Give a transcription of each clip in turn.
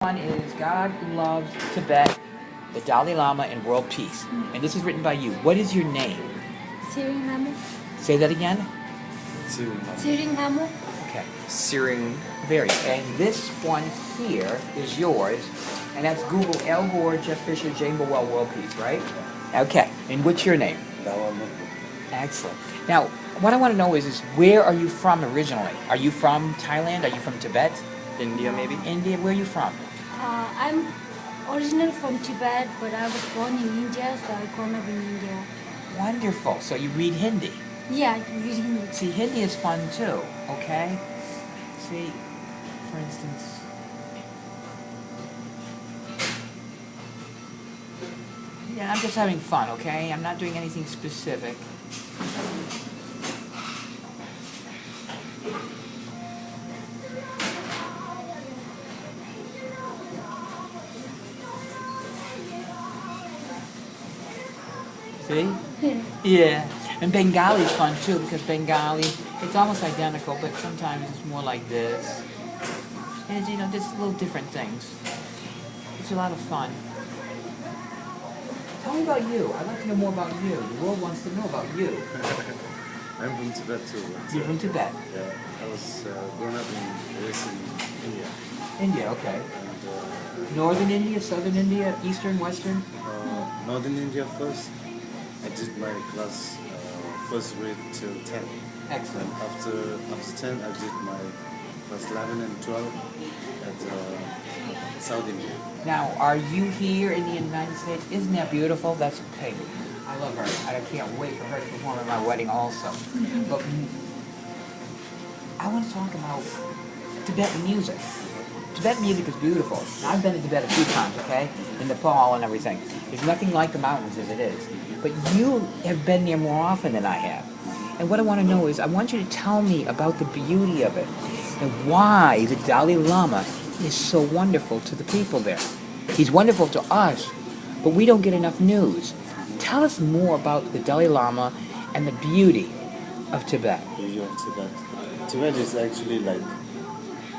One is God Loves Tibet, the Dalai Lama, and World Peace. And this is written by you. What is your name? Siringhamo. Say that again. Siringhamo. Okay. Searing. Very. And this one here is yours. And that's Google Al Gore, Jeff Fisher, Jane Burwell, World Peace, right? Okay. And what's your name? Excellent. Now, what I want to know is where are you from originally? Are you from Thailand? Are you from Tibet? India, maybe? India? Where are you from? I'm original from Tibet, but I was born in India, so I grew up in India. Wonderful. So you read Hindi? Yeah, I can read Hindi. See, Hindi is fun too, okay? See, for instance... Yeah, I'm just having fun, okay? I'm not doing anything specific. See? Yeah. And Bengali is fun too, because Bengali, it's almost identical, but sometimes it's more like this. And you know, just little different things. It's a lot of fun. Tell me about you. I'd like to know more about you. The world wants to know about you. I'm from Tibet too. You're from Tibet? Yeah, I was grown up raised in India. India, okay. And Northern India, Southern India, Eastern, Western? Northern India first. I did my class first grade till 10. Excellent. After 10, I did my class 11 and 12 at South India. Now, are you here in the United States? Isn't that beautiful? That's Peggy. I love her. I can't wait for her to perform at my wedding also. But I want to talk about Tibetan music. Tibetan music is beautiful. Now, I've been to Tibet a few times, okay? In Nepal and everything. There's nothing like the mountains as it is. But you have been there more often than I have. And what I want to know is, I want you to tell me about the beauty of it and why the Dalai Lama is so wonderful to the people there. He's wonderful to us, but we don't get enough news. Tell us more about the Dalai Lama and the beauty of Tibet. Beauty of Tibet. Tibet is actually like,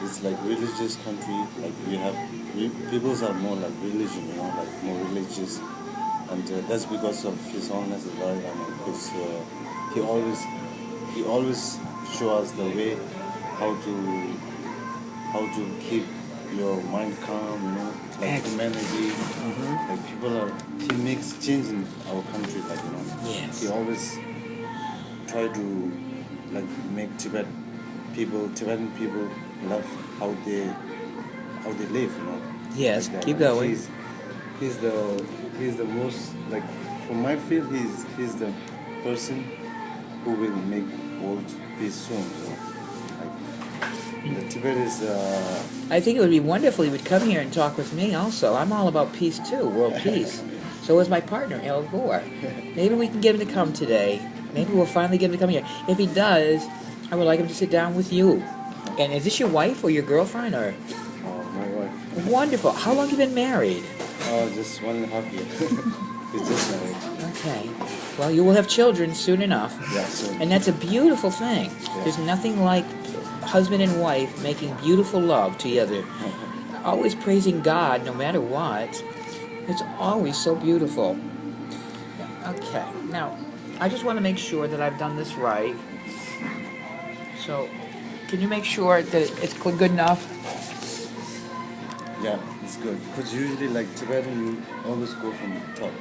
it's like religious country. Like peoples are more like religion, you know, like more religious. And that's because of His Holiness the Dalai Lama, because he always show us the way how to keep your mind calm, you know, like humanity. Like he makes change in our country, like, you know. Yes. He always try to like make Tibetan people love how they live, you know. Yes, Like keep going. He's the most, like, for my field, he's the person who will make world peace soon. So, like, the Tibet is. I think it would be wonderful if he would come here and talk with me also. I'm all about peace too, world peace. So is my partner, Al Gore. Maybe we can get him to come today. Maybe we'll finally get him to come here. If he does, I would like him to sit down with you. And is this your wife or your girlfriend or? My wife. Wonderful. How long have you been married? Just 1.5 years. He's just married. Okay. Well, you will have children soon enough. Yeah, soon. And that's a beautiful thing. Yeah. There's nothing like husband and wife making beautiful love together. Always praising God no matter what. It's always so beautiful. Okay. Now, I just want to make sure that I've done this right. So, can you make sure that it's good enough? Yeah, it's good. Because usually, like, Tibetan, you always go from top.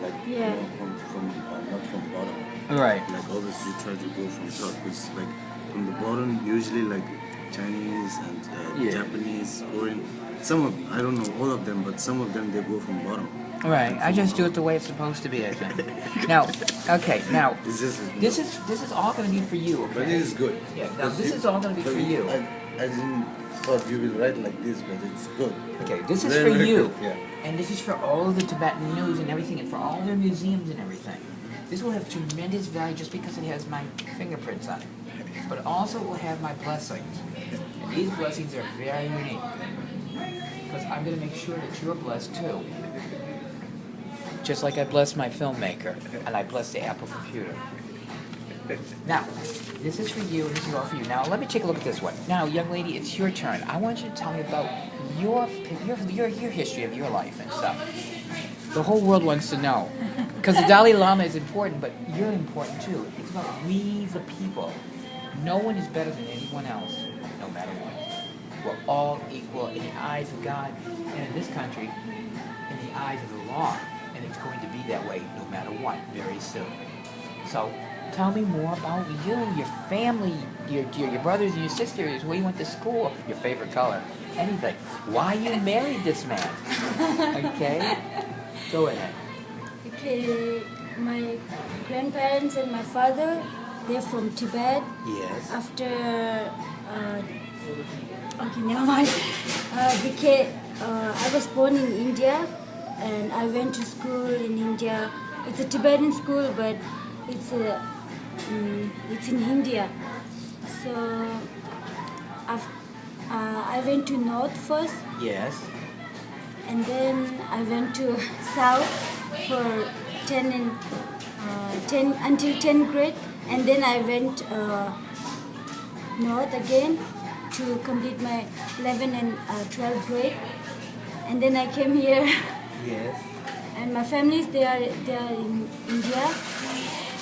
Like, Yeah. you know, from not from bottom. Right. Like, always you try to go from top. Because, like, from the bottom, usually, like, Chinese and Japanese, Korean. Some of, I don't know all of them, but some of them, they go from bottom. Right. I just do it the way it's supposed to be, I think. Now, okay, now, It's just, this is all going to be for you, okay? But it is good. Yeah, now this is all going to be But for you. I didn't thought you will write like this, but it's good. Okay, this is Very, for very you. good, yeah. And this is for all of the Tibetan news and everything, and for all their museums and everything. This will have tremendous value just because it has my fingerprints on it. But also it will have my blessings. And these blessings are very unique. Because I'm going to make sure that you're blessed too. Just like I bless my filmmaker, and I bless the Apple computer. Now, This is for you, and this is all for you. Now, let me take a look at this one. Now, young lady, it's your turn. I want you to tell me about your history of your life and stuff. The whole world wants to know. Because the Dalai Lama is important, but you're important too. It's about we the people. No one is better than anyone else, no matter what. We're all equal in the eyes of God, and in this country, in the eyes of the law. And it's going to be that way no matter what, very soon. So, tell me more about you, your family, your brothers and your sisters, where you went to school, your favorite color, anything. Why you married this man. Okay? Go ahead. Okay, my grandparents and my father, they're from Tibet. Yes. After, okay, never mind. I was born in India, and I went to school in India. It's a Tibetan school, but it's in India. So I went to North first, Yes. and then I went to South for 10 until 10th grade, and then I went North again to complete my 11th and 12th grade, and then I came here. Yes. And my families, they are in India.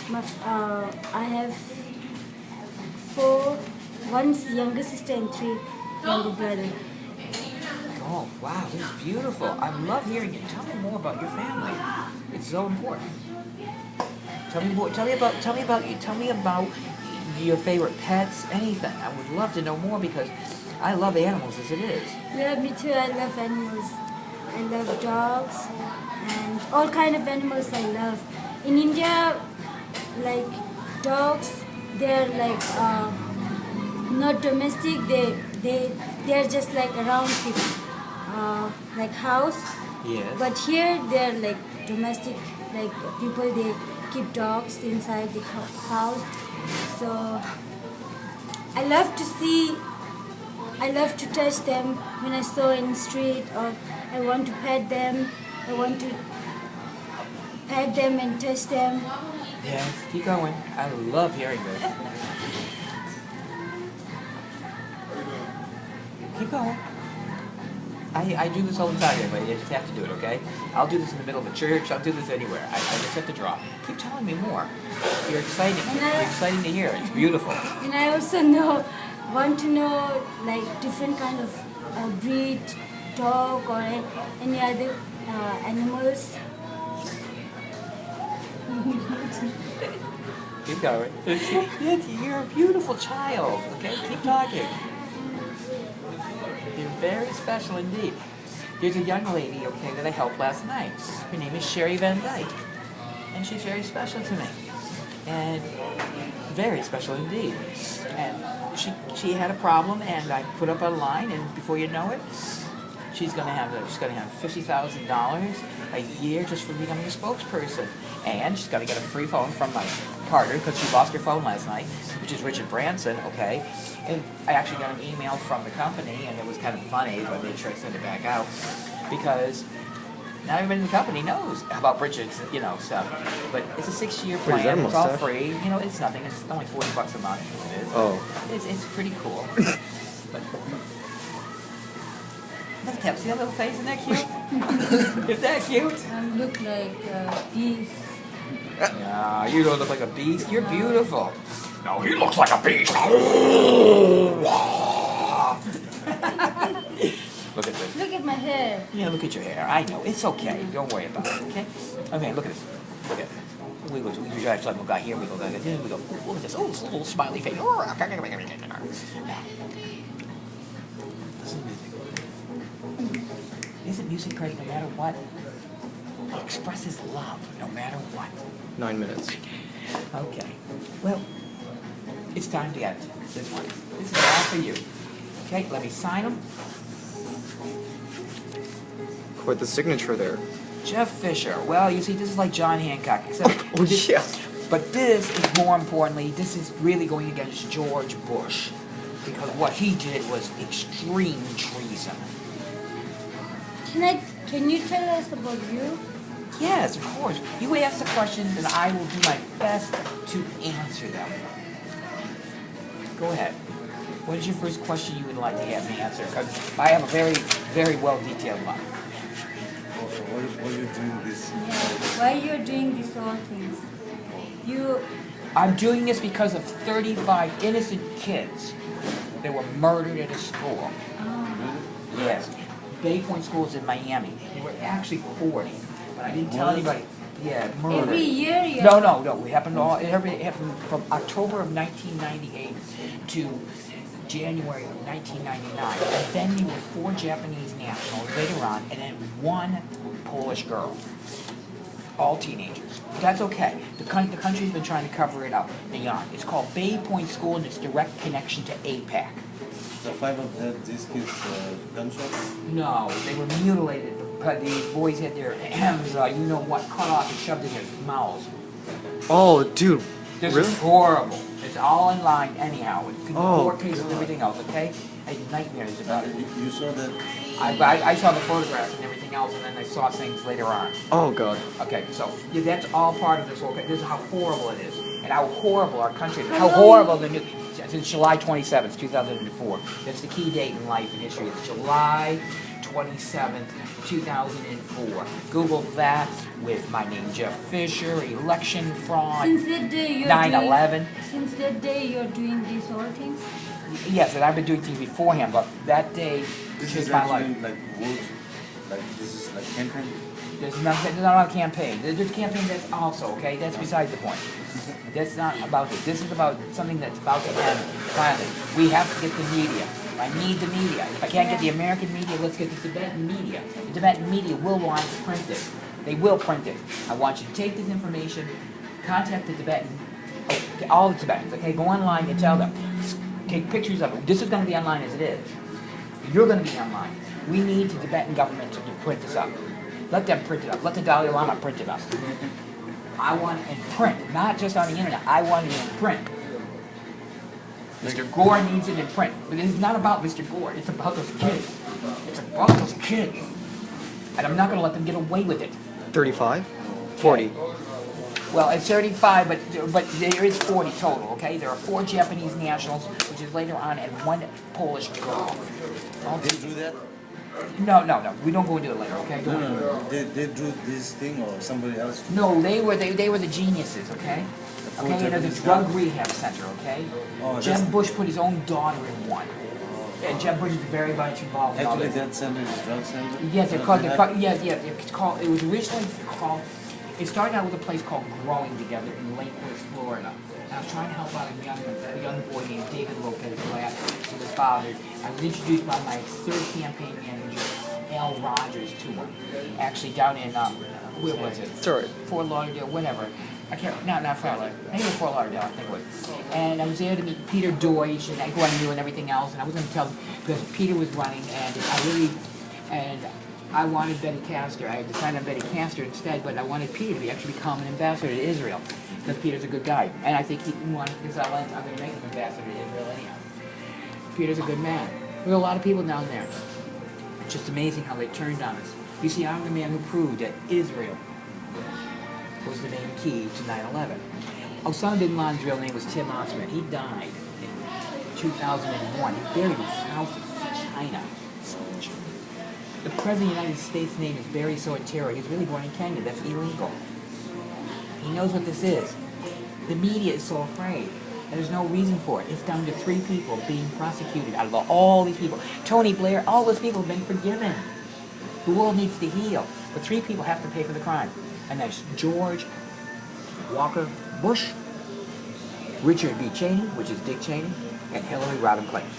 I have one younger sister and 3 younger brothers. Oh, wow, this is beautiful. I love hearing it. Tell me more about your family. It's so important. Tell me more. Tell me about you. Tell me about your favorite pets. Anything. I would love to know more because I love animals as it is. Yeah, me too. I love animals. I love dogs and all kind of animals I love. In India, like dogs, they're like not domestic. They're just like around people, like house. Yes. But here they're like domestic, like people they keep dogs inside the house. So I love to touch them when I saw in the street, or I want to pet them. I want to pet them and touch them. Yes, keep going. I love hearing this. Keep going. I do this all the time, but you just have to do it, okay? I'll do this in the middle of a church. I'll do this anywhere. I just have to draw. Keep telling me more. You're exciting. You're exciting to hear. It's beautiful. And I also want to know like different kind of breed, dog or any other animals. Keep going. You're a beautiful child. Okay, keep talking. You're very special indeed. There's a young lady, okay, that I helped last night. Her name is Sherry Van Dyke. And she's very special to me. And very special indeed. And she had a problem, and I put up a line, and before you know it, she's gonna have $50,000 a year just for becoming a spokesperson. And she's gonna get a free phone from my partner because she lost her phone last night, which is Richard Branson, okay? And I actually got an email from the company, and it was kind of funny, but they tried to send it back out because now everybody in the company knows about Richard's, stuff. But it's a 6-year What is that plan. It's all mustache? free. It's nothing. It's only $40 a month. It is. Oh. It's pretty cool. But look at that. See that little face? Isn't that cute? Is that cute? Look like bees. Yeah, you don't look like a beast. You're beautiful. No, he looks like a beast. Look at this. Look at my hair. Yeah, look at your hair. I know. It's okay. Don't worry about it, okay? Okay, look at this. Look at this. We drive like we got here. We go. Look at this. Oh, it's a little smiley face. Now, listen to music. Isn't music great no matter what? It expresses love no matter what. 9 minutes. Okay. Well, it's time to end this one. This is all for you. Okay, let me sign them. Quite the signature there. Jeff Fisher. Well, you see, this is like John Hancock, except Oh, yeah. But this is more importantly, this is really going against George Bush, because what he did was extreme treason. Can you tell us about you? Yes, of course. You ask the questions, and I will do my best to answer them. Go ahead. What is your first question you would like to have me answer? Because I have a very, very well detailed one. What are you doing this? Yeah. Why you're doing these all things? You. I'm doing this because of 35 innocent kids that were murdered at a school. Yes. Bay Point School's in Miami. They were actually 40, but I didn't tell anybody. Yeah, murdered. Every year you. No. It happened it happened from October of 1998 to January of 1999. And then there were 4 Japanese nationals later on, and then 1 Polish girl. All teenagers. That's okay. The country's been trying to cover it up beyond. It's called Bay Point School, and it's direct connection to APAC. The 5 of these kids gunshots? No, they were mutilated. But the boys had their hands, you know what, cut off and shoved in their mouths. Oh, dude. This Really? is horrible. It's all in line anyhow. With Oh, court cases and God. everything else, okay? I had nightmares about it. You saw that? I saw the photographs and everything else, and then I saw things later on. Oh, God. Okay, so yeah, that's all part of this whole. This is how horrible it is, and how horrible our country is. How horrible the new. Since July 27th, 2004. That's the key date in life and history. It's July 27th, 2004. Google that with my name, Jeff Fisher, election fraud, Since that day you're 9/11. Since that day you're doing these all things. Yes, and I've been doing things beforehand, but that day This changed is my actually life. like vote, like this is like campaign. There's not a campaign. There's a campaign that's also, okay? That's besides the point. That's not about it. This is about something that's about to end. Finally, we have to get the media. I need the media. If I can't get the American media, let's get the Tibetan media. The Tibetan media will want to print it. They will print it. I want you to take this information, contact the Tibetan, all the Tibetans, okay? Go online and tell them. Take pictures of it. This is going to be online as it is. You're going to be online. We need the Tibetan government to print this up. Let them print it up. Let the Dalai Lama print it up. I want it in print, not just on the internet. I want it in print. Mr. Gore needs it in print. But it's not about Mr. Gore. It's about those kids. It's about those kids. And I'm not going to let them get away with it. 35? 40. Well, it's 35, but there is 40 total, okay? There are 4 Japanese nationals, which is later on, and 1 Polish girl. They drew that? No. We don't go into it later, okay? Don't worry. No. They drew this thing or somebody else? No, they were the geniuses, okay? four Okay, and the Japanese drug guys. rehab center, okay? Oh, Jeb that's- Bush put his own daughter in one. And Jeb Bush is very much involved in all Actually, this. that center is drug center? Yes, they're They called, have- yes, it's called, it was originally called, it started out with a place called Growing Together in Lakewood, Florida. And I was trying to help out a young boy named David Lopez, who I with his father. I was introduced by my 3rd campaign manager, Al Rogers, to him. Actually down in, where was it? Sorry. Fort Lauderdale, whatever. I can't, not Fort Lauderdale. Maybe it was Fort Lauderdale, I think it was. And I was there to meet Peter Deutsch and who I knew and everything else. And I was going to tell, because Peter was running, and I wanted Betty Castor. I had decided on Betty Castor instead, but I wanted Peter to actually become an ambassador to Israel. Because Peter's a good guy. And I think he wanted, because I'm going to make him ambassador to Israel anyhow. Peter's a good man. There were a lot of people down there. It's just amazing how they turned on us. You see, I'm the man who proved that Israel was the main key to 9/11. Osama bin Laden's real name was Tim Osman. He died in 2001. He buried in South China. The President of the United States' name is Barry Soetoro. He's really born in Kenya. That's illegal. He knows what this is. The media is so afraid. There's no reason for it. It's down to 3 people being prosecuted out of all these people. Tony Blair, all those people have been forgiven. The world needs to heal. But 3 people have to pay for the crime. And that's George Walker Bush, Richard B. Cheney, which is Dick Cheney, and Hillary Rodham Clinton.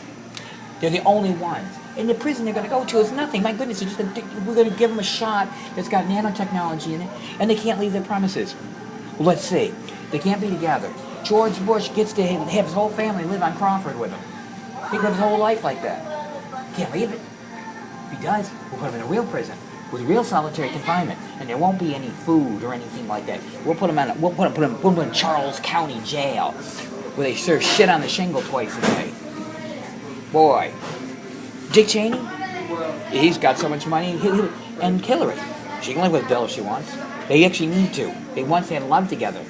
They're the only ones. And the prison they're going to go to is nothing. My goodness, we're going to give them a shot that's got nanotechnology in it, and they can't leave their premises. Well, let's see. They can't be together. George Bush gets to have his whole family live on Crawford with him. He lives his whole life like that. Can't leave it. If he does, we'll put him in a real prison with real solitary confinement, and there won't be any food or anything like that. We'll put him in Charles County Jail, where they serve shit on the shingle twice a day. Boy, Dick Cheney, he's got so much money, and Hillary, she can live with Bill if she wants. They actually need to. They once had love together,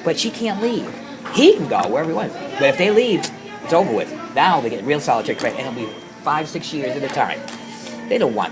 but she can't leave. He can go wherever he wants. But if they leave, it's over with. Now they get real solitary confinement, and it'll be 5, 6 years at a time. They don't want